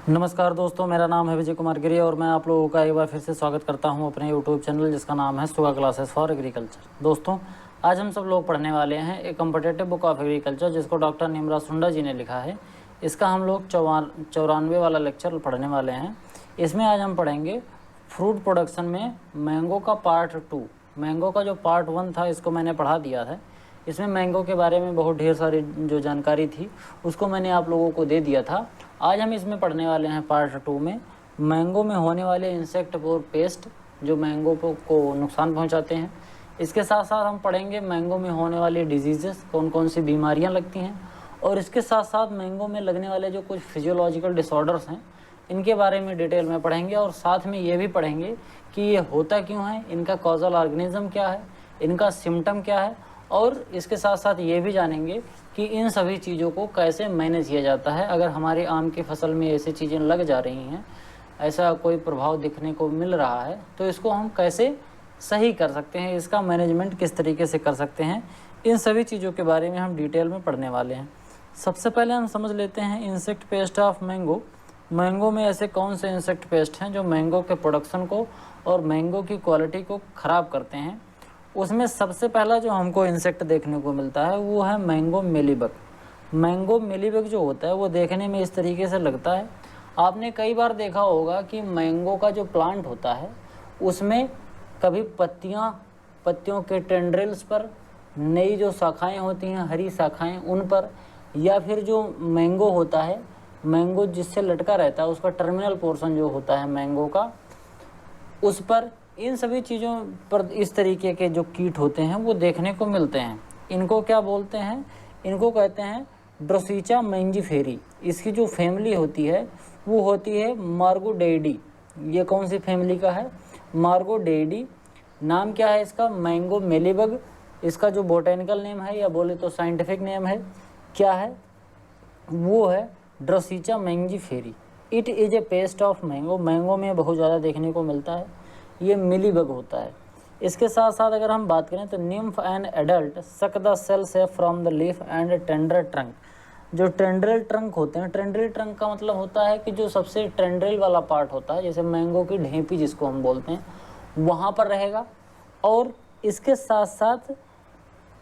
नमस्कार दोस्तों, मेरा नाम है विजय कुमार गिरी और मैं आप लोगों का एक बार फिर से स्वागत करता हूं अपने यूट्यूब चैनल जिसका नाम है सुगा क्लासेस फॉर एग्रीकल्चर। दोस्तों, आज हम सब लोग पढ़ने वाले हैं एक कॉम्पिटिटिव बुक ऑफ एग्रीकल्चर जिसको डॉक्टर निमरा सुंडा जी ने लिखा है। इसका हम लोग 94 वाला लेक्चर पढ़ने वाले हैं। इसमें आज हम पढ़ेंगे फ्रूट प्रोडक्शन में मैंगो का पार्ट 2। मैंगो का जो पार्ट 1 था इसको मैंने पढ़ा दिया था। इसमें मैंगो के बारे में बहुत ढेर सारी जो जानकारी थी उसको मैंने आप लोगों को दे दिया था। आज हम इसमें पढ़ने वाले हैं पार्ट 2 में मैंगो में होने वाले इंसेक्ट और पेस्ट जो मैंगो को नुकसान पहुंचाते हैं। इसके साथ साथ हम पढ़ेंगे मैंगो में होने वाली डिजीज़ेस, कौन कौन सी बीमारियां लगती हैं, और इसके साथ साथ मैंगो में लगने वाले जो कुछ फिजियोलॉजिकल डिसऑर्डर्स हैं इनके बारे में डिटेल में पढ़ेंगे। और साथ में ये भी पढ़ेंगे कि ये होता क्यों है, इनका कॉजल ऑर्गेनिज्म क्या है, इनका सिम्टम क्या है, और इसके साथ साथ ये भी जानेंगे कि इन सभी चीज़ों को कैसे मैनेज किया जाता है। अगर हमारी आम की फसल में ऐसी चीज़ें लग जा रही हैं, ऐसा कोई प्रभाव दिखने को मिल रहा है, तो इसको हम कैसे सही कर सकते हैं, इसका मैनेजमेंट किस तरीके से कर सकते हैं, इन सभी चीज़ों के बारे में हम डिटेल में पढ़ने वाले हैं। सबसे पहले हम समझ लेते हैं insect pest of mango. Mango में ऐसे कौन से इंसेक्ट पेस्ट हैं जो मैंगो के प्रोडक्शन को और मैंगो की क्वालिटी को ख़राब करते हैं। उसमें सबसे पहला जो हमको इंसेक्ट देखने को मिलता है वो है मैंगो मेलीबग। मैंगो मेलीबग जो होता है वो देखने में इस तरीके से लगता है। आपने कई बार देखा होगा कि मैंगो का जो प्लांट होता है उसमें कभी पत्तियों के टेंड्रिल्स पर, नई जो शाखाएं होती हैं, हरी शाखाएं, उन पर, या फिर जो मैंगो होता है, मैंगो जिससे लटका रहता है उसका टर्मिनल पोर्शन जो होता है मैंगो का, उस पर, इन सभी चीज़ों पर इस तरीके के जो कीट होते हैं वो देखने को मिलते हैं। इनको क्या बोलते हैं? इनको कहते हैं ड्रोसिचा मैंजीफेरी। इसकी जो फैमिली होती है वो होती है मार्गोडेइडी। ये कौन सी फैमिली का है? मार्गोडेइडी। नाम क्या है इसका? मैंगो मेलीबग। इसका जो बोटेनिकल नेम है या बोले तो साइंटिफिक नेम है क्या है? वो है drosicha mangiferae. It is a pest of mango. Mango में बहुत ज़्यादा देखने को मिलता है, ये मिलीबग होता है। इसके साथ साथ अगर हम बात करें तो nymph and adult suck the cell से from the leaf and tender trunk. जो टेंड्रिल ट्रंक होते हैं, टेंड्रिल ट्रंक का मतलब होता है कि जो सबसे टेंड्रिल वाला पार्ट होता है, जैसे मैंगो की ढेपी जिसको हम बोलते हैं, वहाँ पर रहेगा। और इसके साथ साथ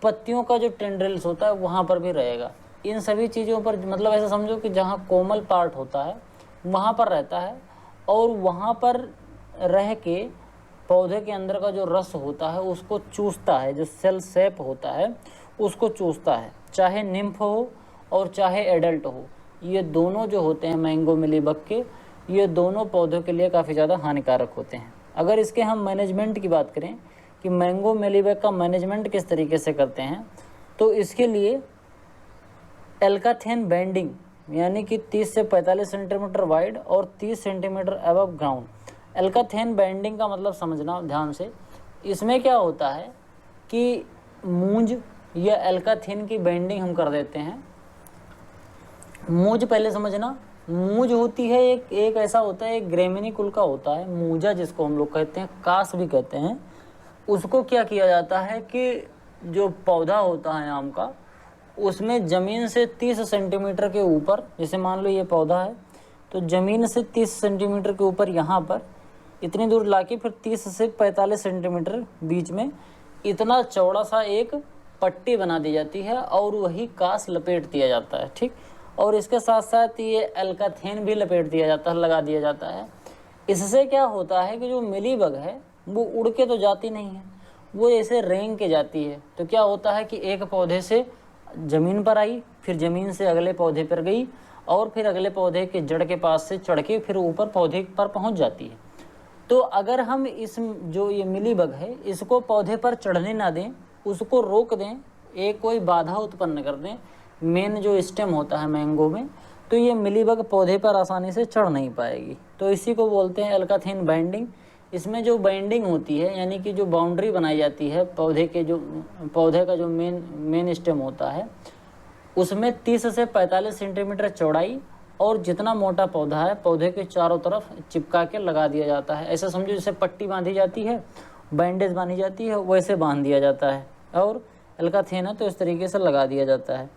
पत्तियों का जो टेंड्रिल्स होता है वहाँ पर भी रहेगा। इन सभी चीज़ों पर मतलब ऐसा समझो कि जहाँ कोमल पार्ट होता है वहाँ पर रहता है, और वहाँ पर रह के पौधे के अंदर का जो रस होता है उसको चूसता है, जो सेल सेप होता है उसको चूसता है। चाहे निम्फ हो और चाहे एडल्ट हो, ये दोनों जो होते हैं मैंगो मिलीबग के, ये दोनों पौधों के लिए काफ़ी ज़्यादा हानिकारक होते हैं। अगर इसके हम मैनेजमेंट की बात करें कि मैंगो मिलीबग का मैनेजमेंट किस तरीके से करते हैं, तो इसके लिए एल्काथेन बैंडिंग यानी कि 30 से 45 सेंटीमीटर वाइड और 30 सेंटीमीटर अबव ग्राउंड। एल्काथेन बैंडिंग का मतलब समझना ध्यान से। इसमें क्या होता है कि मूंज या एल्काथेन की बैंडिंग हम कर देते हैं। मूंज पहले समझना, मूंज होती है एक ऐसा होता है, एक ग्रेमिनी कुल का होता है मूंजा जिसको हम लोग कहते हैं, कास भी कहते हैं। उसको क्या किया जाता है कि जो पौधा होता है आम का, उसमें ज़मीन से 30 सेंटीमीटर के ऊपर, जैसे मान लो ये पौधा है तो ज़मीन से 30 सेंटीमीटर के ऊपर यहाँ पर इतनी दूर लाके फिर 30 से 45 सेंटीमीटर बीच में इतना चौड़ा सा एक पट्टी बना दी जाती है और वही कास लपेट दिया जाता है, ठीक। और इसके साथ साथ ये एल्काथेन भी लपेट दिया जाता है, लगा दिया जाता है। इससे क्या होता है कि जो मिलीबग है वो उड़ के तो जाती नहीं है, वो ऐसे रेंग के जाती है। तो क्या होता है कि एक पौधे से ज़मीन पर आई, फिर ज़मीन से अगले पौधे पर गई, और फिर अगले पौधे के जड़ के पास से चढ़ के फिर ऊपर पौधे पर पहुंच जाती है। तो अगर हम इस जो ये मिलीबग है इसको पौधे पर चढ़ने ना दें, उसको रोक दें, एक कोई बाधा उत्पन्न कर दें मेन जो स्टेम होता है मैंगो में, तो ये मिलीबग पौधे पर आसानी से चढ़ नहीं पाएगी। तो इसी को बोलते हैं एल्काथेन बाइंडिंग। इसमें जो बाइंडिंग होती है यानी कि जो बाउंड्री बनाई जाती है पौधे का जो मेन स्टेम होता है, उसमें 30 से 45 सेंटीमीटर चौड़ाई और जितना मोटा पौधा है पौधे के चारों तरफ चिपका के लगा दिया जाता है। ऐसा समझो जैसे पट्टी बांधी जाती है, बैंडेज बांधी जाती है, वैसे बांध दिया जाता है, और एल्काथेन है तो इस तरीके से लगा दिया जाता है।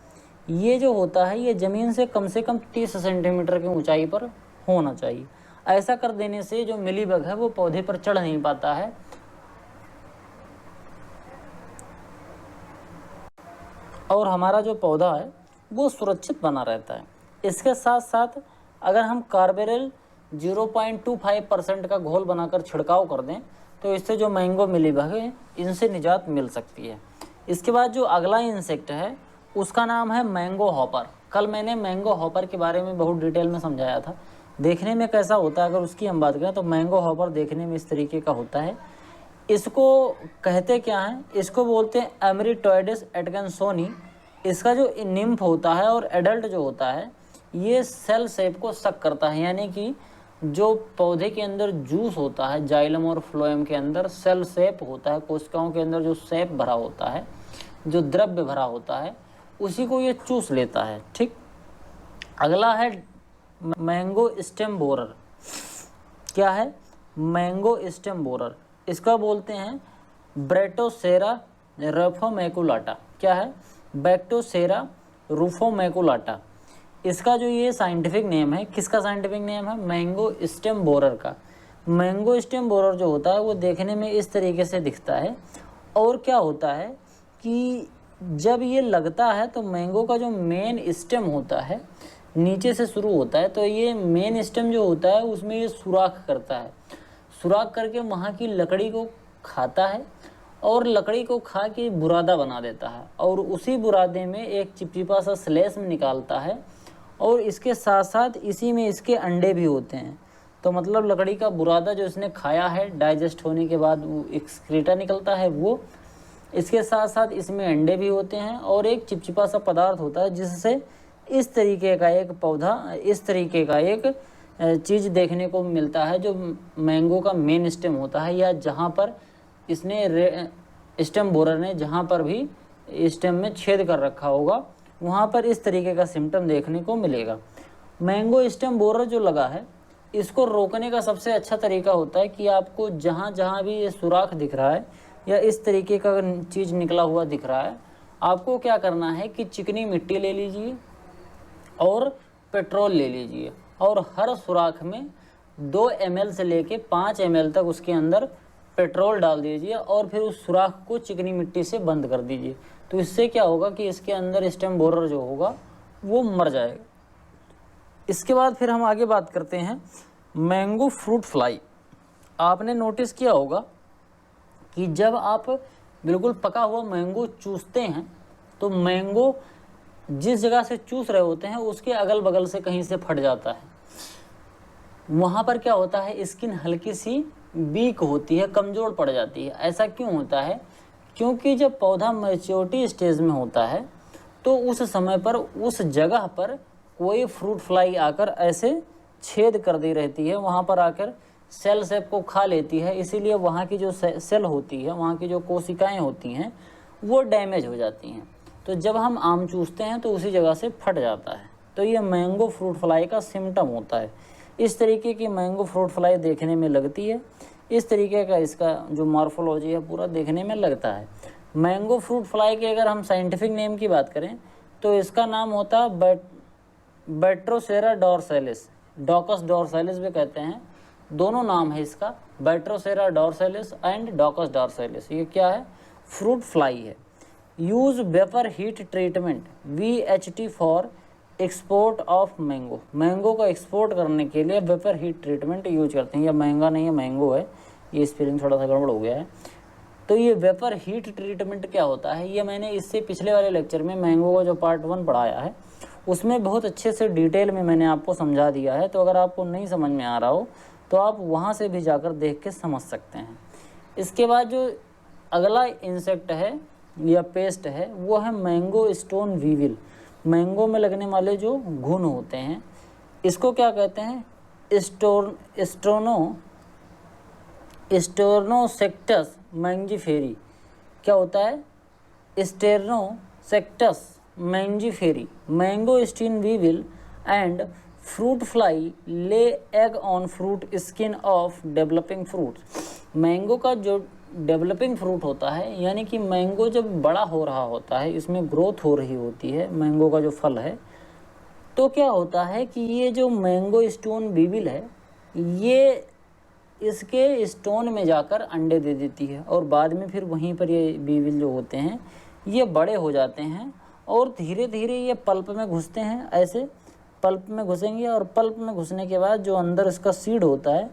ये जो होता है ये ज़मीन से कम 30 सेंटीमीटर की ऊंचाई पर होना चाहिए। ऐसा कर देने से जो मिलीबग है वो पौधे पर चढ़ नहीं पाता है और हमारा जो पौधा है वो सुरक्षित बना रहता है। इसके साथ साथ अगर हम कार्बेरल 0.25% का घोल बनाकर छिड़काव कर दें तो इससे जो मैंगो मिलीबग है इनसे निजात मिल सकती है। इसके बाद जो अगला इंसेक्ट है उसका नाम है मैंगो हॉपर। कल मैंने मैंगो हॉपर के बारे में बहुत डिटेल में समझाया था। देखने में कैसा होता है अगर उसकी हम बात करें तो मैंगो हॉपर देखने में इस तरीके का होता है। इसको कहते क्या हैं, इसको बोलते हैं एमरिटोइडिस एटकिंसोनी। इसका जो निम्फ होता है और एडल्ट जो होता है ये सेल शेप को सक करता है, यानी कि जो पौधे के अंदर जूस होता है जाइलम और फ्लोएम के अंदर सेल शेप होता है, कोशिकाओं के अंदर जो शेप भरा होता है, जो द्रव्य भरा होता है, उसी को ये चूस लेता है। ठीक, अगला है मैंगो स्टेम बोरर। क्या है? Mango stem borer. इसका बोलते हैं ब्रेटोसेरा रूफोमैकुलाटा। क्या है? बैक्टोसेरा रूफोमैकुलाटा। इसका जो ये साइंटिफिक नेम है, किसका साइंटिफिक नेम है? मैंगो स्टेम बोरर का। मैंगो स्टेम बोरर जो होता है वो देखने में इस तरीके से दिखता है। और क्या होता है कि जब ये लगता है तो मैंगो का जो मेन स्टेम होता है नीचे से शुरू होता है, तो ये मेन स्टेम जो होता है उसमें ये सुराख करता है। सुराख करके वहाँ की लकड़ी को खाता है और लकड़ी को खा के बुरादा बना देता है और उसी बुरादे में एक चिपचिपा सा स्लेश में निकालता है और इसके साथ साथ इसी में इसके अंडे भी होते हैं। तो मतलब लकड़ी का बुरादा जो इसने खाया है डाइजेस्ट होने के बाद वो एक्सक्रीटा निकलता है वो, इसके साथ साथ इसमें अंडे भी होते हैं और एक चिपचिपा सा पदार्थ होता है जिससे इस तरीके का एक पौधा, इस तरीके का एक चीज़ देखने को मिलता है जो मैंगो का मेन स्टेम होता है, या जहाँ पर इसने स्टेम बोरर ने जहाँ पर भी स्टेम में छेद कर रखा होगा वहाँ पर इस तरीके का सिम्टम देखने को मिलेगा। मैंगो स्टेम बोरर जो लगा है इसको रोकने का सबसे अच्छा तरीका होता है कि आपको जहाँ जहाँ भी ये सुराख दिख रहा है या इस तरीके का चीज़ निकला हुआ दिख रहा है, आपको क्या करना है कि चिकनी मिट्टी ले लीजिए और पेट्रोल ले लीजिए और हर सुराख में 2 ml से लेके 5 ml तक उसके अंदर पेट्रोल डाल दीजिए और फिर उस सुराख को चिकनी मिट्टी से बंद कर दीजिए। तो इससे क्या होगा कि इसके अंदर स्टेम बोरर जो होगा वो मर जाएगा। इसके बाद फिर हम आगे बात करते हैं मैंगो फ्रूट फ्लाई। आपने नोटिस किया होगा कि जब आप बिल्कुल पका हुआ मैंगो चूसते हैं तो मैंगो जिस जगह से चूस रहे होते हैं उसके अगल बगल से कहीं से फट जाता है। वहाँ पर क्या होता है, स्किन हल्की सी वीक होती है, कमज़ोर पड़ जाती है। ऐसा क्यों होता है? क्योंकि जब पौधा मैच्योरिटी स्टेज में होता है तो उस समय पर उस जगह पर कोई फ्रूट फ्लाई आकर ऐसे छेद कर दी रहती है, वहाँ पर आकर सेल शेप को खा लेती है। इसीलिए वहाँ की जो सेल होती है, वहाँ की जो कोशिकाएं होती हैं वो डैमेज हो जाती हैं। तो जब हम आम चूसते हैं तो उसी जगह से फट जाता है। तो ये मैंगो फ्रूट फ्लाई का सिम्टम होता है। इस तरीके की मैंगो फ्रूट फ्लाई देखने में लगती है, इस तरीके का इसका जो मॉर्फोलॉजी है पूरा देखने में लगता है। मैंगो फ्रूट फ्लाई के अगर हम साइंटिफिक नेम की बात करें तो इसका नाम होता है बैट्रोसेरा डॉर्सैलिस, डॉकस डॉर्सैलिस भी कहते हैं। दोनों नाम है इसका, बैट्रोसेरा डॉर्सैलिस एंड डॉकस डॉर्सैलिस। ये क्या है? फ्रूट फ्लाई है। Use vapour heat treatment VHT for export of mango. Mango को एक्सपोर्ट करने के लिए वेपर हीट ट्रीटमेंट यूज करते हैं। यह महंगा नहीं है, मैंगो है, ये स्पेलिंग थोड़ा सा गड़बड़ हो गया है। तो ये वेपर हीट ट्रीटमेंट क्या होता है, ये मैंने इससे पिछले वाले लेक्चर में मैंगो का जो पार्ट 1 पढ़ाया है उसमें बहुत अच्छे से डिटेल में मैंने आपको समझा दिया है। तो अगर आपको नहीं समझ में आ रहा हो तो आप वहाँ से भी जाकर देख के समझ सकते हैं। इसके बाद जो अगला इंसेक्ट है या पेस्ट है वो है मैंगो स्टोन वीविल। मैंगो में लगने वाले जो घुन होते हैं इसको क्या कहते हैं? स्टोर्नोसेक्टस मैंजीफेरी। क्या होता है? Sternochetus mangiferae. Mango stone weevil and fruit fly lay egg on fruit skin of developing fruit. Mango का जो डेवलपिंग फ्रूट होता है, यानी कि मैंगो जब बड़ा हो रहा होता है, इसमें ग्रोथ हो रही होती है मैंगो का जो फल है, तो क्या होता है कि ये जो मैंगो स्टोन वीविल है ये इसके स्टोन में जाकर अंडे दे देती है और बाद में फिर वहीं पर ये वीविल जो होते हैं ये बड़े हो जाते हैं और धीरे धीरे ये पल्प में घुसते हैं। ऐसे पल्प में घुसेंगे और पल्प में घुसने के बाद जो अंदर इसका सीड होता है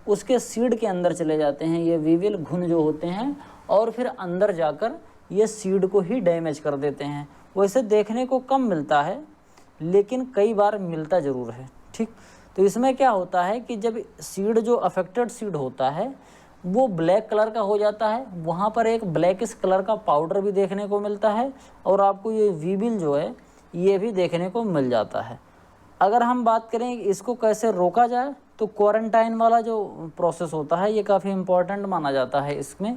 उसके सीड के अंदर चले जाते हैं ये वीविल घुन जो होते हैं और फिर अंदर जाकर ये सीड को ही डैमेज कर देते हैं। वैसे देखने को कम मिलता है लेकिन कई बार मिलता ज़रूर है। ठीक, तो इसमें क्या होता है कि जब सीड जो अफेक्टेड सीड होता है वो ब्लैक कलर का हो जाता है, वहाँ पर एक ब्लैकिश कलर का पाउडर भी देखने को मिलता है और आपको ये वीविल जो है ये भी देखने को मिल जाता है। अगर हम बात करें इसको कैसे रोका जाए तो क्वारंटाइन वाला जो प्रोसेस होता है ये काफ़ी इम्पोर्टेंट माना जाता है। इसमें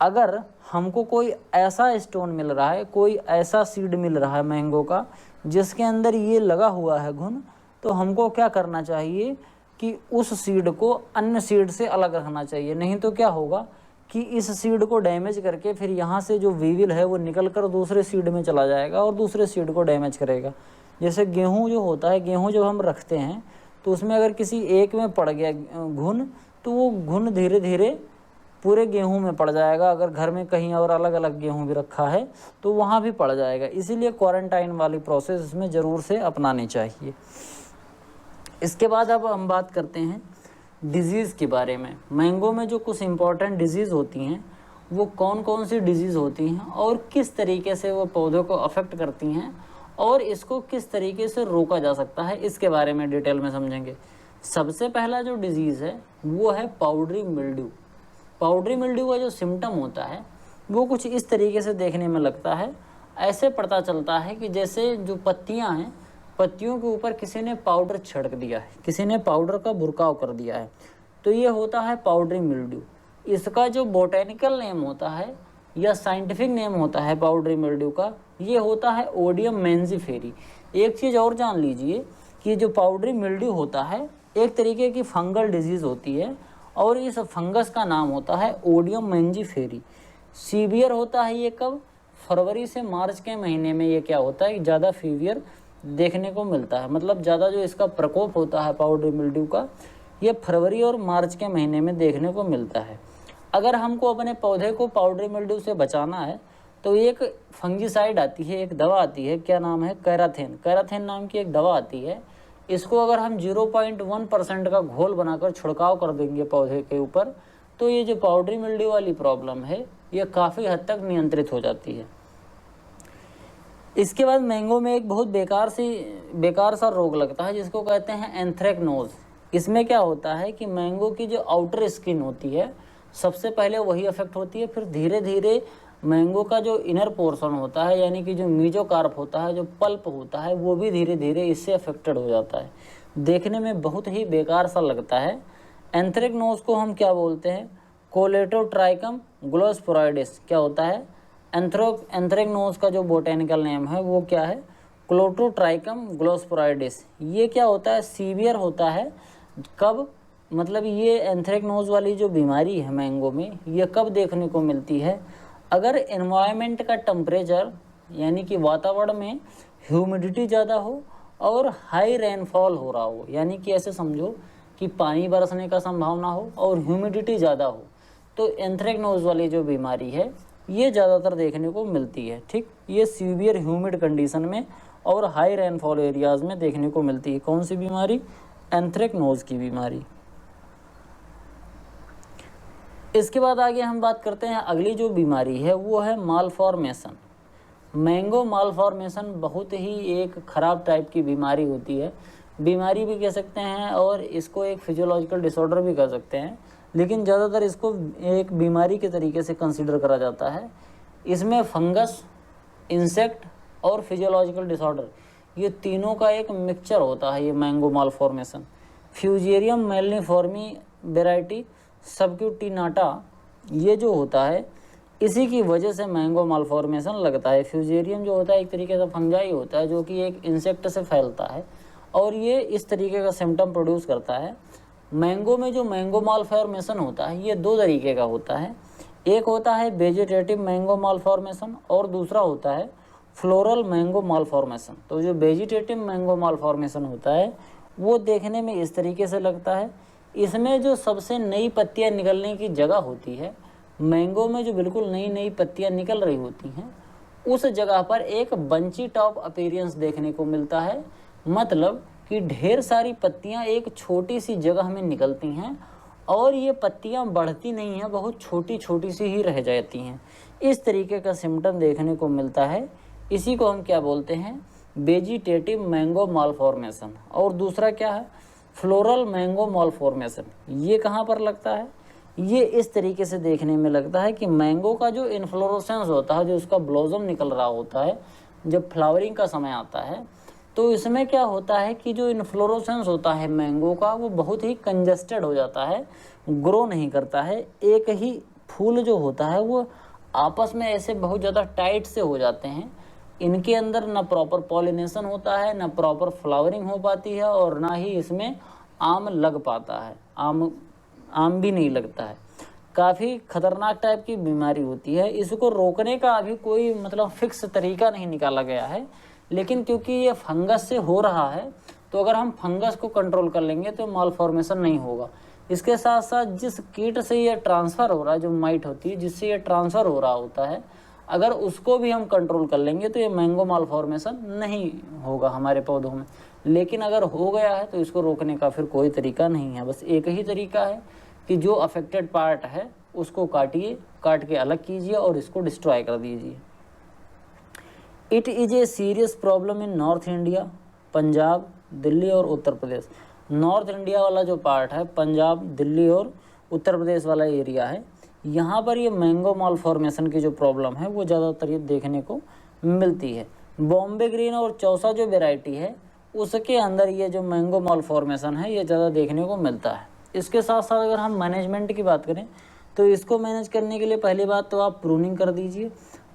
अगर हमको कोई ऐसा स्टोन मिल रहा है, कोई ऐसा सीड मिल रहा है मैंगो का जिसके अंदर ये लगा हुआ है घुन, तो हमको क्या करना चाहिए कि उस सीड को अन्य सीड से अलग रखना चाहिए। नहीं तो क्या होगा कि इस सीड को डैमेज करके फिर यहाँ से जो वीविल है वो निकल कर दूसरे सीड में चला जाएगा और दूसरे सीड को डैमेज करेगा। जैसे गेहूँ जो होता है, गेहूँ जब हम रखते हैं तो उसमें अगर किसी एक में पड़ गया घुन तो वो घुन धीरे धीरे पूरे गेहूं में पड़ जाएगा। अगर घर में कहीं और अलग अलग गेहूं भी रखा है तो वहाँ भी पड़ जाएगा। इसीलिए क्वारंटाइन वाली प्रोसेस इसमें ज़रूर से अपनानी चाहिए। इसके बाद अब हम बात करते हैं डिजीज़ के बारे में। मैंगो में जो कुछ इम्पॉर्टेंट डिजीज़ होती हैं वो कौन कौन सी डिजीज़ होती हैं और किस तरीके से वो पौधों को अफेक्ट करती हैं और इसको किस तरीके से रोका जा सकता है, इसके बारे में डिटेल में समझेंगे। सबसे पहला जो डिजीज़ है वो है पाउडरी मिल्ड्यू। पाउडरी मिल्ड्यू का जो सिम्टम होता है वो कुछ इस तरीके से देखने में लगता है। ऐसे पता चलता है कि जैसे जो पत्तियां हैं, पत्तियों के ऊपर किसी ने पाउडर छिड़क दिया है, किसी ने पाउडर का बुरकाव कर दिया है, तो ये होता है पाउडरी मिल्ड्यू। इसका जो बोटेनिकल नेम होता है या साइंटिफिक नेम होता है पाउडरी मिल्ड्यू का, ये होता है ओडियम मेंजिफेरी। एक चीज़ और जान लीजिए कि जो पाउडरी मिल्ड्यू होता है एक तरीके की फंगल डिजीज़ होती है और इस फंगस का नाम होता है ओडियम मेंजिफेरी। सीवियर होता है ये कब? फरवरी से मार्च के महीने में ये क्या होता है, ज़्यादा फीवियर देखने को मिलता है। मतलब ज़्यादा जो इसका प्रकोप होता है पाउडरी मिल्ड्यू का ये फरवरी और मार्च के महीने में देखने को मिलता है। अगर हमको अपने पौधे को पाउडरी मिल्ड्यू से बचाना है तो एक फंगिसाइड आती है, एक दवा आती है, क्या नाम है, कैराथेन। कैराथेन नाम की एक दवा आती है। इसको अगर हम 0.1% का घोल बनाकर छिड़काव कर देंगे पौधे के ऊपर तो ये जो पाउडरी मिल्ड्यू वाली प्रॉब्लम है ये काफ़ी हद तक नियंत्रित हो जाती है। इसके बाद मैंगो में एक बहुत बेकार सा रोग लगता है जिसको कहते हैं एंथ्रेक्नोज। इसमें क्या होता है कि मैंगो की जो आउटर स्किन होती है सबसे पहले वही अफेक्ट होती है, फिर धीरे धीरे मैंगो का जो इनर पोर्शन होता है यानी कि जो मीजोकार्प होता है, जो पल्प होता है, वो भी धीरे धीरे इससे अफेक्टेड हो जाता है। देखने में बहुत ही बेकार सा लगता है। एंथ्रेक्नोज को हम क्या बोलते हैं, कोलेटोट्राइकम ग्लोस्पोराइडिस। क्या होता है, एंथ्रेक्नोज का जो बोटेनिकल नेम है वो क्या है, कोलेटोट्राइकम ग्लोस्पोराइडिस। ये क्या होता है, सीवियर होता है। कब, मतलब ये एंथ्रेक्नोज वाली जो बीमारी है मैंगो में ये कब देखने को मिलती है, अगर एनवायरनमेंट का टेम्परेचर यानी कि वातावरण में ह्यूमिडिटी ज़्यादा हो और हाई रेनफॉल हो रहा हो, यानी कि ऐसे समझो कि पानी बरसने का संभावना हो और ह्यूमिडिटी ज़्यादा हो, तो एंथ्रेक्नोज वाली जो बीमारी है ये ज़्यादातर देखने को मिलती है। ठीक, ये सीवियर ह्यूमिड कंडीशन में और हाई रेनफॉल एरियाज़ में देखने को मिलती है। कौन सी बीमारी, एंथ्रेक्नोज की बीमारी। इसके बाद आगे हम बात करते हैं अगली जो बीमारी है वो है मालफॉर्मेशन। मैंगो मालफॉर्मेशन बहुत ही एक ख़राब टाइप की बीमारी होती है, बीमारी भी कह सकते हैं और इसको एक फिजियोलॉजिकल डिसऑर्डर भी कह सकते हैं, लेकिन ज़्यादातर इसको एक बीमारी के तरीके से कंसीडर करा जाता है। इसमें फंगस, इंसेक्ट और फिजियोलॉजिकल डिसऑर्डर ये तीनों का एक मिक्सचर होता है ये मैंगो मालफॉर्मेशन। फ्यूजेरियम मेलनिफॉर्मी वेराइटी सबक्यूटिनाटा ये जो होता है इसी की वजह से मैंगो मालफॉर्मेशन लगता है। फ्यूजेरियम जो होता है एक तरीके का फंगाई होता है जो कि एक इंसेक्ट से फैलता है और ये इस तरीके का सिम्टम प्रोड्यूस करता है। मैंगो में जो मैंगो मालफॉर्मेशन होता है ये दो तरीके का होता है, एक होता है वेजिटेटिव मैंगो मालफॉर्मेशन और दूसरा होता है फ्लोरल मैंगो मालफॉर्मेशन। तो जो वेजिटेटिव मैंगो मालफॉर्मेशन होता है वो देखने में इस तरीके से लगता है। इसमें जो सबसे नई पत्तियां निकलने की जगह होती है, मैंगो में जो बिल्कुल नई नई पत्तियां निकल रही होती हैं, उस जगह पर एक बंची टॉप अपीयरेंस देखने को मिलता है। मतलब कि ढेर सारी पत्तियां एक छोटी सी जगह में निकलती हैं और ये पत्तियां बढ़ती नहीं हैं, बहुत छोटी छोटी सी ही रह जाती हैं। इस तरीके का सिम्टम देखने को मिलता है। इसी को हम क्या बोलते हैं? Vegetative mango malformation. और दूसरा क्या है? Floral mango malformation. ये कहाँ पर लगता है? ये इस तरीके से देखने में लगता है कि मैंगो का जो इन्फ्लोरेसेंस होता है, जो उसका ब्लॉसम निकल रहा होता है, जब फ्लावरिंग का समय आता है, तो इसमें क्या होता है कि जो इन्फ्लोरेसेंस होता है मैंगो का, वो बहुत ही कंजस्टेड हो जाता है, ग्रो नहीं करता है। एक ही फूल जो होता है वो आपस में ऐसे बहुत ज़्यादा टाइट से हो जाते हैं, इनके अंदर ना प्रॉपर पॉलिनेशन होता है, ना प्रॉपर फ्लावरिंग हो पाती है, और ना ही इसमें आम लग पाता है। आम भी नहीं लगता है। काफ़ी खतरनाक टाइप की बीमारी होती है। इसको रोकने का अभी कोई मतलब फिक्स तरीका नहीं निकाला गया है, लेकिन क्योंकि ये फंगस से हो रहा है, तो अगर हम फंगस को कंट्रोल कर लेंगे तो मालफॉर्मेशन नहीं होगा। इसके साथ साथ जिस कीट से ये ट्रांसफ़र हो रहा है, जो माइट होती है जिससे ये ट्रांसफ़र हो रहा होता है, अगर उसको भी हम कंट्रोल कर लेंगे तो ये मैंगो मालफॉर्मेशन नहीं होगा हमारे पौधों में। लेकिन अगर हो गया है तो इसको रोकने का फिर कोई तरीका नहीं है। बस एक ही तरीका है कि जो अफेक्टेड पार्ट है उसको काटिए, काट के अलग कीजिए और इसको डिस्ट्रॉय कर दीजिए। It is a serious problem in north India, Punjab, Delhi और उत्तर प्रदेश। नॉर्थ इंडिया वाला जो पार्ट है, पंजाब, दिल्ली और उत्तर प्रदेश वाला एरिया है, यहाँ पर ये मैंगो मालफॉर्मेशन की जो प्रॉब्लम है वो ज़्यादातर ये देखने को मिलती है। बॉम्बे ग्रीन और चौसा जो वेराइटी है उसके अंदर ये जो मैंगो मालफॉर्मेशन है ये ज़्यादा देखने को मिलता है। इसके साथ साथ अगर हम मैनेजमेंट की बात करें तो इसको मैनेज करने के लिए पहली बात तो आप प्रूनिंग कर दीजिए,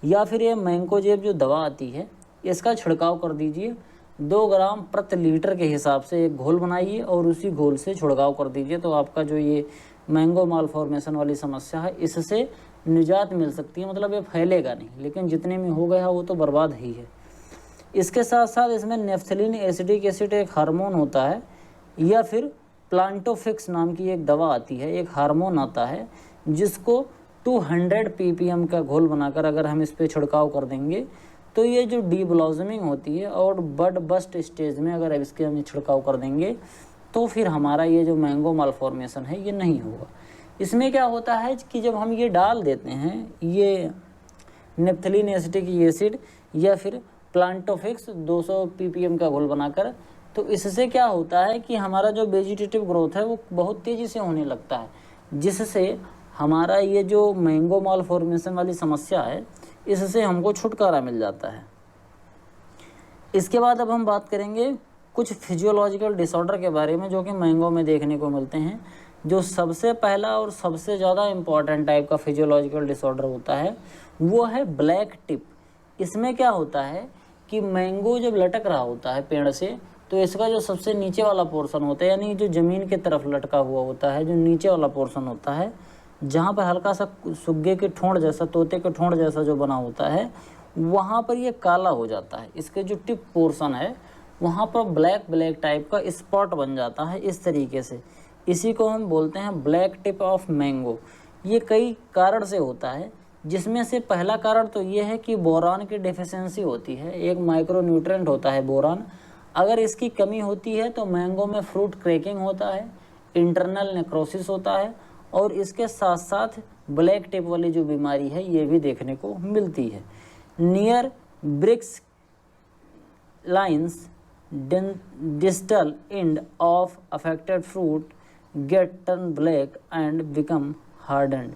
या फिर ये मैंकोजेब जो दवा आती है इसका छिड़काव कर दीजिए। 2 ग्राम प्रति लीटर के हिसाब से एक घोल बनाइए और उसी घोल से छिड़काव कर दीजिए, तो आपका जो ये मैंगो मालफॉर्मेशन वाली समस्या है इससे निजात मिल सकती है। मतलब ये फैलेगा नहीं, लेकिन जितने में हो गया वो तो बर्बाद ही है। इसके साथ साथ इसमें नेफ्थलीन एसिडिक एसिड एक हार्मोन होता है, या फिर प्लांटोफिक्स नाम की एक दवा आती है, एक हार्मोन आता है जिसको 200 ppm का घोल बनाकर अगर हम इस पर छिड़काव कर देंगे तो ये जो डीब्लॉसमिंग होती है और बड बस्ट स्टेज में अगर इसके हम छिड़काव कर देंगे तो फिर हमारा ये जो मैंगो मालफॉर्मेशन है ये नहीं होगा। इसमें क्या होता है कि जब हम ये डाल देते हैं ये नेफ्थलीन एसिटिक एसिड या फिर प्लांटोफिक्स 200 ppm का घोल बनाकर, तो इससे क्या होता है कि हमारा जो वेजिटेटिव ग्रोथ है वो बहुत तेज़ी से होने लगता है, जिससे हमारा ये जो मैंगो मालफॉर्मेशन वाली समस्या है इससे हमको छुटकारा मिल जाता है। इसके बाद अब हम बात करेंगे कुछ फिजियोलॉजिकल डिसऑर्डर के बारे में जो कि मैंगो में देखने को मिलते हैं। जो सबसे पहला और सबसे ज़्यादा इम्पॉर्टेंट टाइप का फिजियोलॉजिकल डिसऑर्डर होता है वो है ब्लैक टिप। इसमें क्या होता है कि मैंगो जब लटक रहा होता है पेड़ से, तो इसका जो सबसे नीचे वाला पोर्शन होता है, यानी जो ज़मीन की तरफ लटका हुआ होता है, जो नीचे वाला पोर्शन होता है जहाँ पर हल्का सा सुग्गे के ठोंठ जैसा, तोते के ठोंठ जैसा जो बना होता है, वहाँ पर ये काला हो जाता है। इसके जो टिप पोर्शन है वहाँ पर ब्लैक ब्लैक टाइप का स्पॉट बन जाता है इस तरीके से। इसी को हम बोलते हैं ब्लैक टिप ऑफ मैंगो। ये कई कारण से होता है, जिसमें से पहला कारण तो ये है कि बोरान की डेफिशिएंसी होती है। एक माइक्रोन्यूट्रिएंट होता है बोरान, अगर इसकी कमी होती है तो मैंगो में फ्रूट क्रैकिंग होता है, इंटरनल नेक्रोसिस होता है, और इसके साथ साथ ब्लैक टिप वाली जो बीमारी है ये भी देखने को मिलती है। Near bricks lines distal end of affected fruit get turn black and become hardened।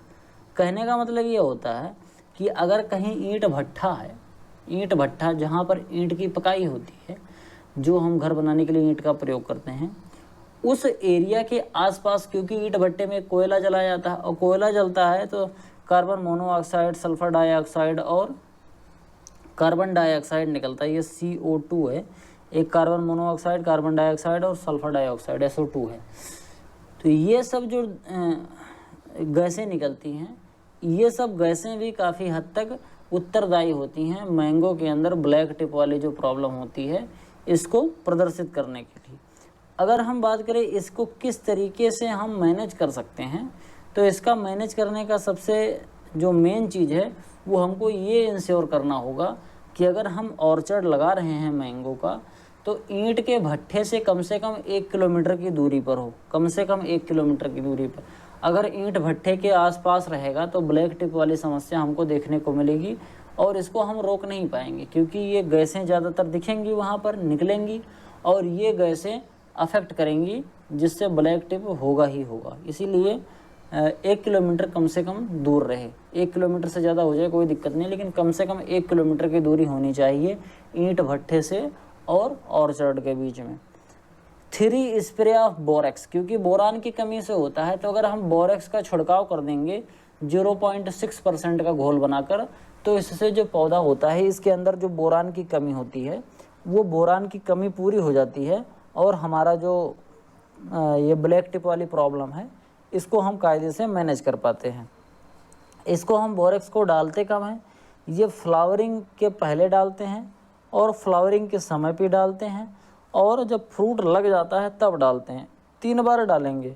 कहने का मतलब ये होता है कि अगर कहीं ईंट भट्ठा है, ईंट भट्ठा जहाँ पर ईंट की पकाई होती है, जो हम घर बनाने के लिए ईंट का प्रयोग करते हैं, उस एरिया के आसपास, क्योंकि ईंट भट्टे में कोयला जलाया जाता है और कोयला जलता है तो कार्बन मोनोऑक्साइड, सल्फर डाइऑक्साइड और कार्बन डाइऑक्साइड निकलता है। ये CO2 है, एक कार्बन मोनोऑक्साइड, कार्बन डाइऑक्साइड और सल्फर डाइऑक्साइड SO2 है। तो ये सब जो गैसें निकलती हैं, ये सब गैसें भी काफ़ी हद तक उत्तरदायी होती हैं मैंगो के अंदर ब्लैक टिप वाली जो प्रॉब्लम होती है इसको प्रदर्शित करने के लिए। अगर हम बात करें इसको किस तरीके से हम मैनेज कर सकते हैं, तो इसका मैनेज करने का सबसे जो मेन चीज़ है वो हमको ये इंश्योर करना होगा कि अगर हम ऑर्चर्ड लगा रहे हैं मैंगो का तो ईंट के भट्ठे से कम 1 किलोमीटर की दूरी पर हो, कम से कम 1 किलोमीटर की दूरी पर। अगर ईंट भट्ठे के आसपास रहेगा तो ब्लैक टिप वाली समस्या हमको देखने को मिलेगी और इसको हम रोक नहीं पाएंगे, क्योंकि ये गैसें ज़्यादातर दिखेंगी वहाँ पर, निकलेंगी और ये गैसें अफेक्ट करेंगी जिससे ब्लैक टिप होगा ही होगा। इसीलिए 1 किलोमीटर कम से कम दूर रहे। 1 किलोमीटर से ज़्यादा हो जाए कोई दिक्कत नहीं, लेकिन कम से कम 1 किलोमीटर की दूरी होनी चाहिए ईंट भट्ठे से और ऑर्चर्ड के बीच में। 3 स्प्रे ऑफ बोरेक्स, क्योंकि बोरान की कमी से होता है, तो अगर हम बोरेक्स का छिड़काव कर देंगे 0.6% का घोल बनाकर, तो इससे जो पौधा होता है इसके अंदर जो बोरान की कमी होती है वो बोरान की कमी पूरी हो जाती है और हमारा जो ये ब्लैक टिप वाली प्रॉब्लम है इसको हम कायदे से मैनेज कर पाते हैं। इसको हम बोरेक्स को डालते कब हैं, ये फ्लावरिंग के पहले डालते हैं और फ्लावरिंग के समय पे डालते हैं और जब फ्रूट लग जाता है तब डालते हैं। 3 बार डालेंगे।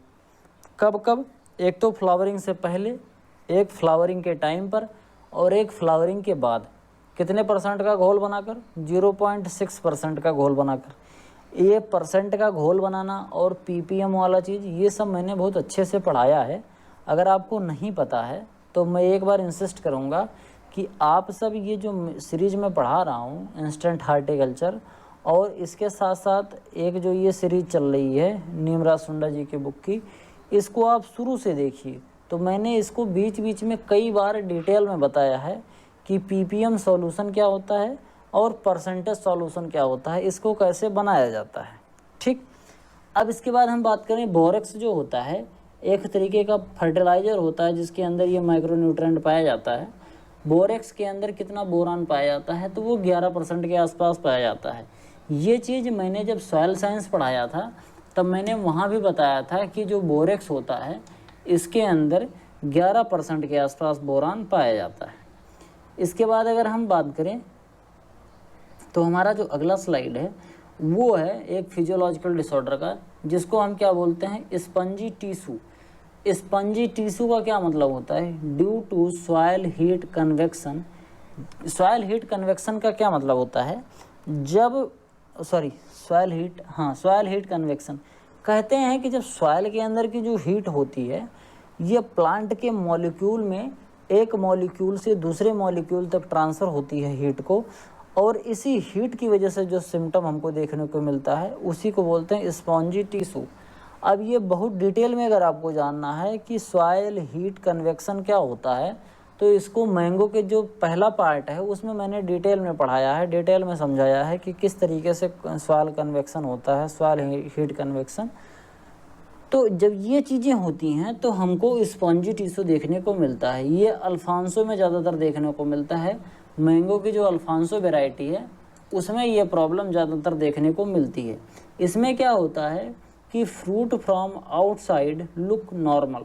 कब कब? एक तो फ्लावरिंग से पहले, एक फ्लावरिंग के टाइम पर और एक फ्लावरिंग के बाद। कितने % का घोल बनाकर? 0.6% का घोल बनाकर। ये परसेंट का घोल बनाना और ppm वाला चीज़ ये सब मैंने बहुत अच्छे से पढ़ाया है। अगर आपको नहीं पता है तो मैं एक बार इंसिस्ट करूँगा कि आप सब ये जो सीरीज़ में पढ़ा रहा हूँ इंस्टेंट हार्टिकल्चर, और इसके साथ साथ एक जो ये सीरीज़ चल रही है नीमराज सुंडा जी की बुक की, इसको आप शुरू से देखिए। तो मैंने इसको बीच बीच में कई बार डिटेल में बताया है कि ppm सॉल्यूशन क्या होता है और परसेंटेज सॉल्यूशन क्या होता है, इसको कैसे बनाया जाता है। ठीक, अब इसके बाद हम बात करें बोरेक्स जो होता है एक तरीके का फर्टिलाइज़र होता है जिसके अंदर ये माइक्रोन्यूट्रेंट पाया जाता है। बोरेक्स के अंदर कितना बोरान पाया जाता है, तो वो 11% के आसपास पाया जाता है। ये चीज़ मैंने जब सॉइल साइंस पढ़ाया था तब मैंने वहाँ भी बताया था कि जो बोरेक्स होता है इसके अंदर 11% के आसपास बोरान पाया जाता है। इसके बाद अगर हम बात करें तो हमारा जो अगला स्लाइड है वो है एक फिजियोलॉजिकल डिसऑर्डर का, जिसको हम क्या बोलते हैं, स्पंजी टिश्यू। स्पंजी टिश्यू का क्या मतलब होता है? Due to soil heat convection. Soil heat convection का क्या मतलब होता है? सॉइल हीट कन्वेक्शन कहते हैं कि जब सॉइल के अंदर की जो हीट होती है ये प्लांट के मॉलिक्यूल में एक मॉलिक्यूल से दूसरे मॉलिक्यूल तक ट्रांसफ़र होती है हीट को, और इसी हीट की वजह से जो सिम्टम हमको देखने को मिलता है उसी को बोलते हैं स्पॉन्जी टिश्यू। अब ये बहुत डिटेल में अगर आपको जानना है कि सॉइल हीट कन्वेक्शन क्या होता है, तो इसको मैंगो के जो पहला पार्ट है उसमें मैंने डिटेल में पढ़ाया है, डिटेल में समझाया है कि किस तरीके से सॉइल कन्वेक्शन होता है, सॉइल हीट कन्वेक्शन। तो जब ये चीज़ें होती हैं तो हमको स्पॉन्जी टिश्यू देखने को मिलता है। ये अल्फांसो में ज़्यादातर देखने को मिलता है। मैंगो की जो अल्फांसो वैरायटी है उसमें ये प्रॉब्लम ज़्यादातर देखने को मिलती है। इसमें क्या होता है कि fruit from outside look normal.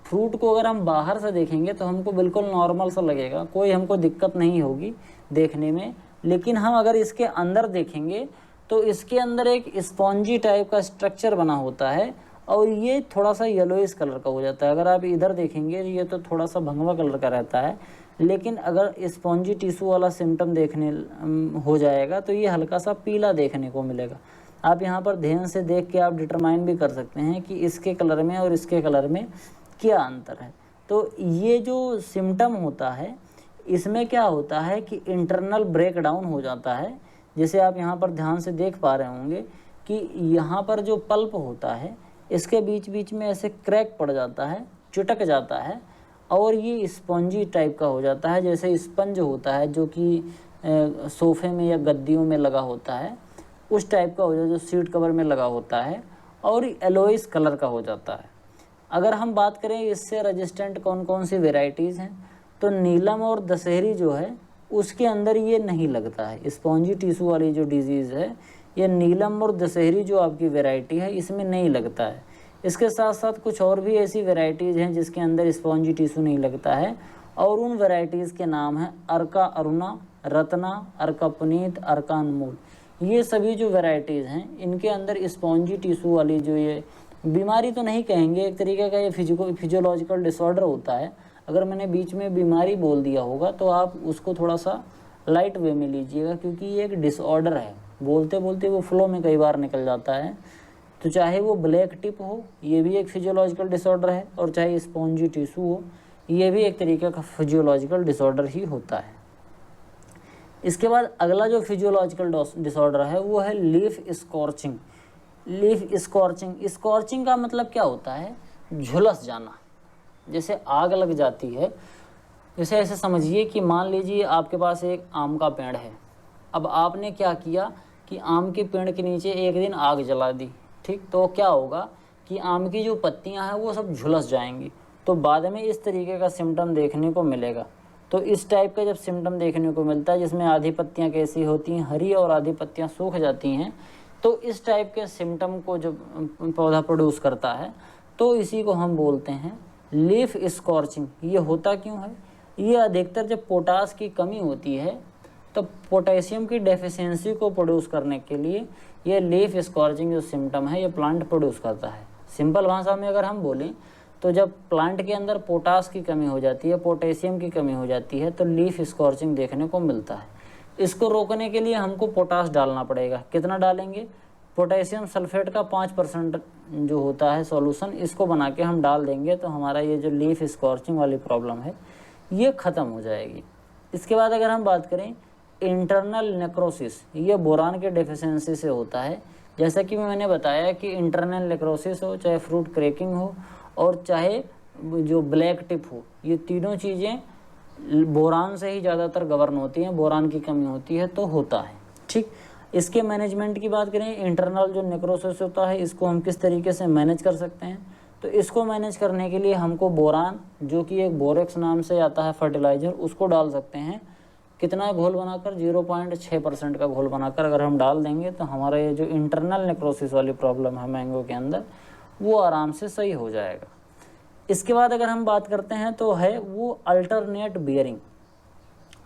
Fruit को अगर हम बाहर से देखेंगे तो हमको बिल्कुल नॉर्मल सा लगेगा, कोई हमको दिक्कत नहीं होगी देखने में, लेकिन हम अगर इसके अंदर देखेंगे तो इसके अंदर एक स्पॉन्जी टाइप का स्ट्रक्चर बना होता है और ये थोड़ा सा येलोइश कलर का हो जाता है। अगर आप इधर देखेंगे ये तो थोड़ा सा भंगवा कलर का रहता है, लेकिन अगर स्पॉन्जी टिश्यू वाला सिम्टम देखने हो जाएगा तो ये हल्का सा पीला देखने को मिलेगा। आप यहाँ पर ध्यान से देख के आप डिटरमाइन भी कर सकते हैं कि इसके कलर में और इसके कलर में क्या अंतर है। तो ये जो सिम्टम होता है इसमें क्या होता है कि इंटरनल ब्रेकडाउन हो जाता है। जैसे आप यहाँ पर ध्यान से देख पा रहे होंगे कि यहाँ पर जो पल्प होता है इसके बीच बीच में ऐसे क्रैक पड़ जाता है, चिटक जाता है और ये स्पंजी टाइप का हो जाता है, जैसे स्पंज होता है जो कि सोफे में या गद्दियों में लगा होता है उस टाइप का हो जाता है, जो सीट कवर में लगा होता है, और येलोइश कलर का हो जाता है। अगर हम बात करें इससे रेजिस्टेंट कौन कौन सी वेराइटीज़ हैं, तो नीलम और दशहरी जो है उसके अंदर ये नहीं लगता है। स्पॉन्जी टिश्यू वाली जो डिजीज़ है ये नीलम और दशहरी जो आपकी वैरायटी है इसमें नहीं लगता है। इसके साथ साथ कुछ और भी ऐसी वैरायटीज़ हैं जिसके अंदर स्पॉन्जी टिश्यू नहीं लगता है, और उन वैरायटीज़ के नाम हैं अर्का अरुणा, रत्ना, अर्का पुनीत, अर्का अनमोल। ये सभी जो वैरायटीज़ हैं इनके अंदर स्पॉन्जी टिश्यू वाली जो ये बीमारी तो नहीं कहेंगे, एक तरीके का ये फिजियोलॉजिकल डिसऑर्डर होता है। अगर मैंने बीच में बीमारी बोल दिया होगा तो आप उसको थोड़ा सा लाइट वे में लीजिएगा, क्योंकि ये एक डिसऑर्डर है, बोलते बोलते वो फ्लो में कई बार निकल जाता है। तो चाहे वो ब्लैक टिप हो, ये भी एक फिजियोलॉजिकल डिसऑर्डर है, और चाहे स्पॉन्जी टिश्यू हो, ये भी एक तरीके का फिजियोलॉजिकल डिसऑर्डर ही होता है। इसके बाद अगला जो फिजियोलॉजिकल डिसऑर्डर है वो है leaf scorching. Leaf scorching, scorching का मतलब क्या होता है? झुलस जाना, जैसे आग लग जाती है। जैसे ऐसे समझिए कि मान लीजिए आपके पास एक आम का पेड़ है, अब आपने क्या किया कि आम के पेड़ के नीचे एक दिन आग जला दी, ठीक, तो क्या होगा कि आम की जो पत्तियां हैं वो सब झुलस जाएंगी, तो बाद में इस तरीके का सिम्टम देखने को मिलेगा। तो इस टाइप का जब सिम्टम देखने को मिलता है, जिसमें आधी पत्तियां कैसी होती हैं, हरी, और आधी पत्तियां सूख जाती हैं, तो इस टाइप के सिम्टम को जब पौधा प्रोड्यूस करता है तो इसी को हम बोलते हैं लीफ स्कॉर्चिंग। ये होता क्यों है? ये अधिकतर जब पोटास की कमी होती है तो पोटेशियम की डेफिशिएंसी को प्रोड्यूस करने के लिए ये लीफ स्कॉर्चिंग जो सिम्टम है ये प्लांट प्रोड्यूस करता है। सिंपल भाषा में अगर हम बोलें तो जब प्लांट के अंदर पोटास की कमी हो जाती है, पोटेशियम की कमी हो जाती है, तो लीफ स्कॉर्चिंग देखने को मिलता है। इसको रोकने के लिए हमको पोटास डालना पड़ेगा। कितना डालेंगे? पोटेशियम सल्फेट का 5% जो होता है सॉल्यूशन, इसको बना के हम डाल देंगे तो हमारा ये जो लीफ स्कॉर्चिंग वाली प्रॉब्लम है ये ख़त्म हो जाएगी। इसके बाद अगर हम बात करें इंटरनल नेक्रोसिस, ये बोरान के डेफिशिएंसी से होता है। जैसा कि मैंने बताया कि इंटरनल नेक्रोसिस हो, चाहे फ्रूट क्रैकिंग हो, और चाहे जो ब्लैक टिप हो, ये तीनों चीज़ें बोरान से ही ज़्यादातर गवर्न होती हैं। बोरान की कमी होती है तो होता है, ठीक। इसके मैनेजमेंट की बात करें, इंटरनल जो नेक्रोसिस होता है इसको हम किस तरीके से मैनेज कर सकते हैं, तो इसको मैनेज करने के लिए हमको बोरान, जो कि एक बोरेक्स नाम से आता है फर्टिलाइज़र, उसको डाल सकते हैं। कितना घोल बनाकर? 0.6% का घोल बनाकर अगर हम डाल देंगे तो हमारा ये जो इंटरनल नेक्रोसिस वाली प्रॉब्लम है मैंगो के अंदर वो आराम से सही हो जाएगा। इसके बाद अगर हम बात करते हैं तो है वो अल्टरनेट बियरिंग।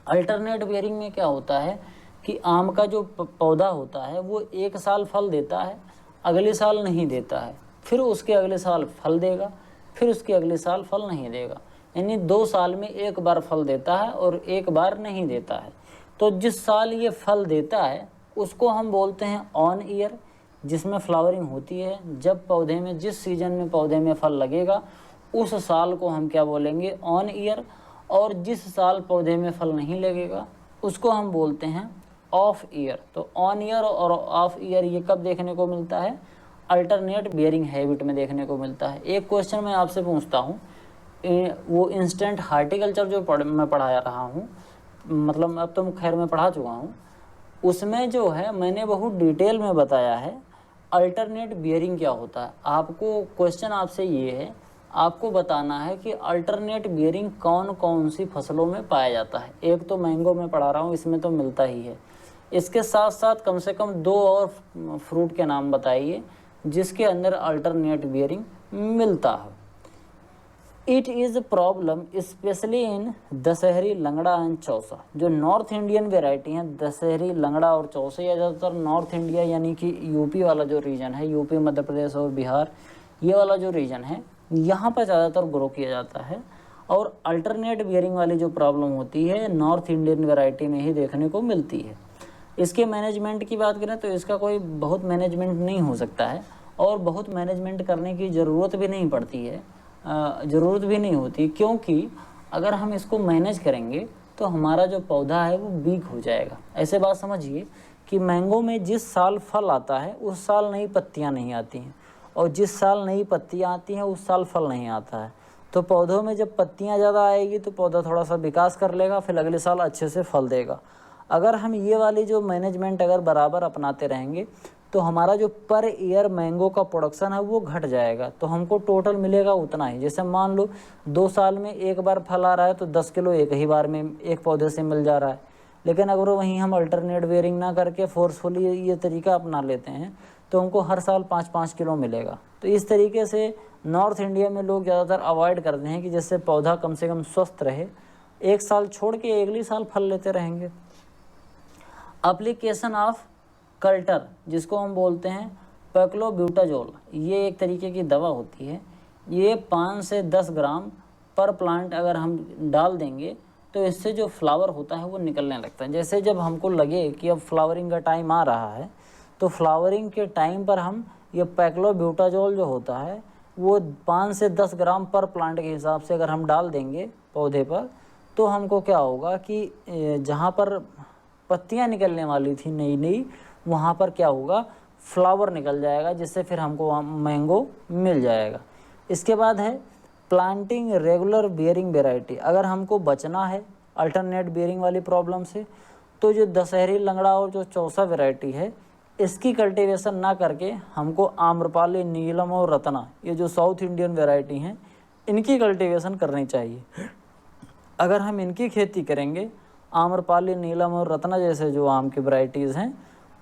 अल्टरनेट बियरिंग में क्या होता है कि आम का जो पौधा होता है वो एक साल फल देता है, अगले साल नहीं देता है, फिर उसके अगले साल फल देगा, फिर उसके अगले साल फल नहीं देगा, यानी 2 साल में एक बार फल देता है और एक बार नहीं देता है। तो जिस साल ये फल देता है उसको हम बोलते हैं ऑन ईयर, जिसमें फ्लावरिंग होती है। जब पौधे में, जिस सीजन में पौधे में फल लगेगा उस साल को हम क्या बोलेंगे? On year. और जिस साल पौधे में फल नहीं लगेगा उसको हम बोलते हैं ऑफ ईयर। तो ऑन ईयर और ऑफ ईयर ये कब देखने को मिलता है? अल्टरनेट बियरिंग हैबिट में देखने को मिलता है। एक क्वेश्चन मैं आपसे पूछता हूँ, वो इंस्टेंट हार्टिकल्चर जो मैं पढ़ाया रहा हूँ, मतलब अब तो खैर मैं पढ़ा चुका हूँ, उसमें जो है मैंने बहुत डिटेल में बताया है अल्टरनेट बियरिंग क्या होता है। आपको क्वेश्चन आपसे ये है, आपको बताना है कि अल्टरनेट बियरिंग कौन कौन सी फसलों में पाया जाता है। एक तो मैंगो में पढ़ा रहा हूँ, इसमें तो मिलता ही है। इसके साथ साथ कम से कम 2 और फ्रूट के नाम बताइए जिसके अंदर अल्टरनेट बियरिंग मिलता है। It is problem specially in Dashehari, Langra and Chausa. जो नॉर्थ इंडियन वेराइटी हैं दशहरी, लंगड़ा और चौसा, या ज़्यादातर नॉर्थ इंडिया यानी कि यूपी वाला जो रीजन है, यूपी, मध्य प्रदेश और बिहार, ये वाला जो रीजन है यहाँ पर ज़्यादातर ग्रो किया जाता है। और अल्टरनेट बियरिंग वाली जो प्रॉब्लम होती है नॉर्थ इंडियन वेराइटी में ही देखने को मिलती है। इसके मैनेजमेंट की बात करें तो इसका कोई बहुत मैनेजमेंट नहीं हो सकता है, और बहुत मैनेजमेंट करने की ज़रूरत भी नहीं पड़ती है, ज़रूरत भी नहीं होती, क्योंकि अगर हम इसको मैनेज करेंगे तो हमारा जो पौधा है वो वीक हो जाएगा। ऐसे बात समझिए कि मैंगो में जिस साल फल आता है उस साल नई पत्तियां नहीं आती हैं, और जिस साल नई पत्तियां आती हैं उस साल फल नहीं आता है। तो पौधों में जब पत्तियां ज़्यादा आएगी तो पौधा थोड़ा सा विकास कर लेगा, फिर अगले साल अच्छे से फल देगा। अगर हम ये वाली जो मैनेजमेंट अगर बराबर अपनाते रहेंगे तो हमारा जो पर ईयर मैंगो का प्रोडक्शन है वो घट जाएगा, तो हमको टोटल मिलेगा उतना ही। जैसे मान लो 2 साल में एक बार फल आ रहा है तो 10 किलो एक ही बार में एक पौधे से मिल जा रहा है। लेकिन अगर वहीं हम अल्टरनेट बियरिंग ना करके फोर्सफुली ये तरीका अपना लेते हैं तो हमको हर साल 5-5 किलो मिलेगा। तो इस तरीके से नॉर्थ इंडिया में लोग ज़्यादातर अवॉइड करते हैं कि जिससे पौधा कम से कम स्वस्थ रहे एक साल छोड़ के अगले साल फल लेते रहेंगे। एप्लीकेशन ऑफ कल्टर, जिसको हम बोलते हैं पैक्लोब्यूटाजोल, ये एक तरीके की दवा होती है। ये 5 से 10 ग्राम पर प्लांट अगर हम डाल देंगे तो इससे जो फ्लावर होता है वो निकलने लगता है। जैसे जब हमको लगे कि अब फ्लावरिंग का टाइम आ रहा है तो फ्लावरिंग के टाइम पर हम ये पैक्लोब्यूटाजोल जो होता है वो 5 से 10 ग्राम पर प्लांट के हिसाब से अगर हम डाल देंगे पौधे पर, तो हमको क्या होगा कि जहाँ पर पत्तियाँ निकलने वाली थी नई नई, वहाँ पर क्या होगा, फ्लावर निकल जाएगा, जिससे फिर हमको मैंगो मिल जाएगा। इसके बाद है प्लांटिंग रेगुलर बियरिंग वेराइटी। अगर हमको बचना है अल्टरनेट बियरिंग वाली प्रॉब्लम से, तो जो दशहरी, लंगड़ा और जो चौसा वेराइटी है, इसकी कल्टीवेशन ना करके हमको आम्रपाली, नीलम और रत्ना, ये जो साउथ इंडियन वेराइटी हैं, इनकी कल्टीवेशन करनी चाहिए। अगर हम इनकी खेती करेंगे, आम्रपाली, नीलम और रत्ना जैसे जो आम की वैरायटीज़ हैं,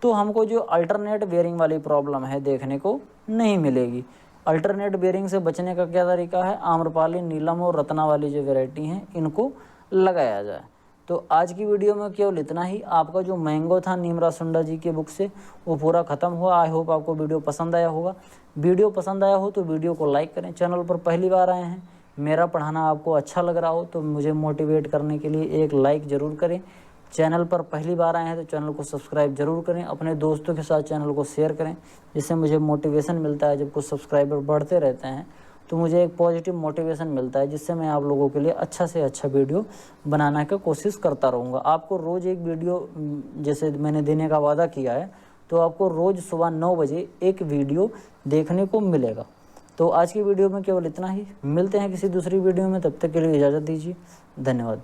तो हमको जो अल्टरनेट बेयरिंग वाली प्रॉब्लम है देखने को नहीं मिलेगी। अल्टरनेट बेयरिंग से बचने का क्या तरीका है, आम्रपाली, नीलम और रत्ना वाली जो वैरायटी हैं इनको लगाया जाए। तो आज की वीडियो में केवल इतना ही। आपका जो मैंगो था नीमरा सुंडा जी के बुक से वो पूरा ख़त्म हुआ। आई होप आपको वीडियो पसंद आया होगा। वीडियो पसंद आया हो तो वीडियो को लाइक करें। चैनल पर पहली बार आए हैं, मेरा पढ़ाना आपको अच्छा लग रहा हो तो मुझे मोटिवेट करने के लिए एक लाइक ज़रूर करें। चैनल पर पहली बार आए हैं तो चैनल को सब्सक्राइब जरूर करें। अपने दोस्तों के साथ चैनल को शेयर करें, जिससे मुझे मोटिवेशन मिलता है। जब कुछ सब्सक्राइबर बढ़ते रहते हैं तो मुझे एक पॉजिटिव मोटिवेशन मिलता है, जिससे मैं आप लोगों के लिए अच्छा से अच्छा वीडियो बनाने की कोशिश करता रहूँगा। आपको रोज़ एक वीडियो जैसे मैंने देने का वादा किया है, तो आपको रोज़ सुबह 9 बजे एक वीडियो देखने को मिलेगा। तो आज की वीडियो में केवल इतना ही। मिलते हैं किसी दूसरी वीडियो में, तब तक के लिए इजाज़त दीजिए। धन्यवाद।